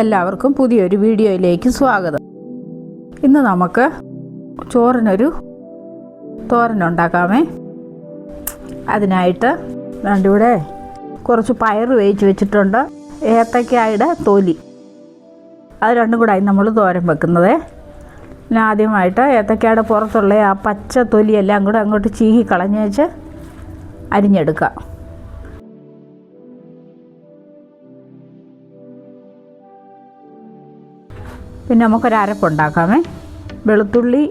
എല്ലാവർക്കും പുതിയൊരു വീഡിയോയിലേക്ക് സ്വാഗതം. ഇന്ന് നമുക്ക് ചോറിനൊരു തോരനുണ്ടാക്കാമേ. അതിനായിട്ട് ഇവിടെ കുറച്ച് പയർ വേവിച്ച് വെച്ചിട്ടുണ്ട്, ഏത്തക്കായുടെ തൊലി, അത് രണ്ടും കൂടെ നമ്മൾ തോരൻ വെക്കുന്നത്. പിന്നെ ആദ്യമായിട്ട് ഏത്തക്കായുടെ പുറത്തുള്ള ആ പച്ച തൊലിയെല്ലാം കൂടെ അങ്ങോട്ട് ചീകി കളഞ്ഞ് വെച്ച് അരിഞ്ഞെടുക്കാം. പിന്നെ നമുക്കൊരു അരപ്പുണ്ടാക്കാമേ. വെളുത്തുള്ളി,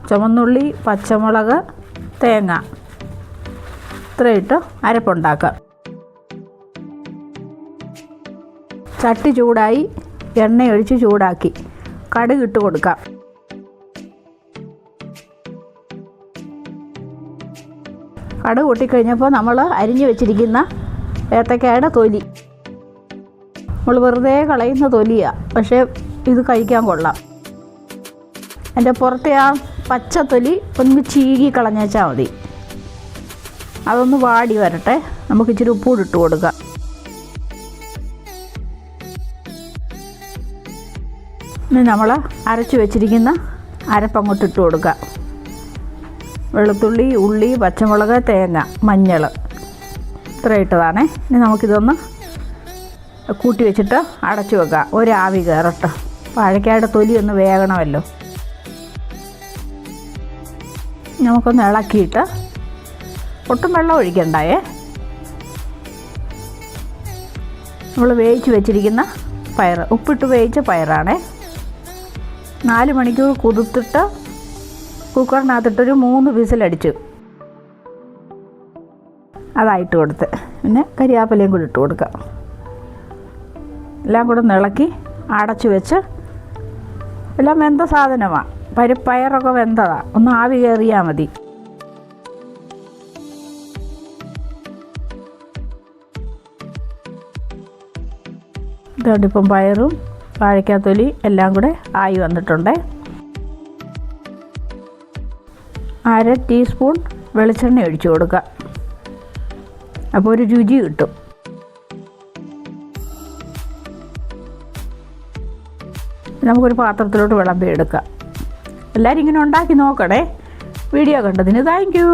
ചുവന്നുള്ളി, പച്ചമുളക്, തേങ്ങ, ഇത്രയിട്ട് അരപ്പുണ്ടാക്കാം. ചട്ടി ചൂടായി, എണ്ണയൊഴിച്ച് ചൂടാക്കി കടുക് ഇട്ട് കൊടുക്കാം. കടുക് പൊട്ടിക്കഴിഞ്ഞപ്പോൾ നമ്മൾ അരിഞ്ഞു വെച്ചിരിക്കുന്ന ഏത്തക്കായുടെ തൊലി, നമ്മൾ വെറുതെ കളയുന്ന തൊലിയാണ്, പക്ഷേ ഇത് കഴിക്കാൻ കൊള്ളാം. അതിൻ്റെ പുറത്തെ ആ പച്ചത്തൊലി ഒന്ന് ചീകി കളഞ്ഞേച്ചാൽ മതി. അതൊന്ന് വാടി വരട്ടെ, നമുക്ക് ഇച്ചിരി ഉപ്പൂടി ഇട്ട് കൊടുക്കാം. ഇനി നമ്മൾ അരച്ച് വെച്ചിരിക്കുന്ന അരപ്പങ്ങോട്ട് ഇട്ട് കൊടുക്കാം. വെളുത്തുള്ളി, ഉള്ളി, പച്ചമുളക്, തേങ്ങ, മഞ്ഞൾ, ഇത്ര ഇട്ടതാണേ. ഇനി നമുക്കിതൊന്ന് കൂട്ടി വെച്ചിട്ട് അടച്ചു വെക്കാം, ഒരാവി കയറട്ടെ. വാഴക്കായുടെ തൊലി ഒന്ന് വേകണമല്ലോ. നമുക്കൊന്ന് ഇളക്കിയിട്ട്, ഒട്ടും വെള്ളം ഒഴിക്കണ്ടായേ. നമ്മൾ വേവിച്ച് വെച്ചിരിക്കുന്ന പയർ, ഉപ്പിട്ട് വേവിച്ച പയറാണേ. 4 മണിക്കൂർ കുതിർത്തിട്ട് കുക്കറിനകത്തിട്ടൊരു 3 വിസിലടിച്ചു, അതായിട്ട് കൊടുത്ത്. പിന്നെ കരിയാപ്പിലയും കൂടി ഇട്ട് കൊടുക്കാം. എല്ലാം കൂടെ ഇളക്കി അടച്ചു വെച്ച്, എല്ലാം വെന്ത സാധനമാണ്, പയറൊക്കെ വെന്തതാണ്, ഒന്ന് ആവി കയറിയാൽ മതി. ഇതുകൊണ്ടിപ്പം പയറും വാഴക്കാത്തൊലി എല്ലാം കൂടെ ആയി വന്നിട്ടുണ്ട്. 1/2 ടീസ്പൂൺ വെളിച്ചെണ്ണ ഒഴിച്ചു കൊടുക്കുക, അപ്പോൾ ഒരു രുചി കിട്ടും. നമുക്കൊരു പാത്രത്തിലോട്ട് വിളമ്പി എടുക്കാം. എല്ലാവരും ഇങ്ങനെ ഉണ്ടാക്കി നോക്കണേ. വീഡിയോ കണ്ടതിന് താങ്ക് യു.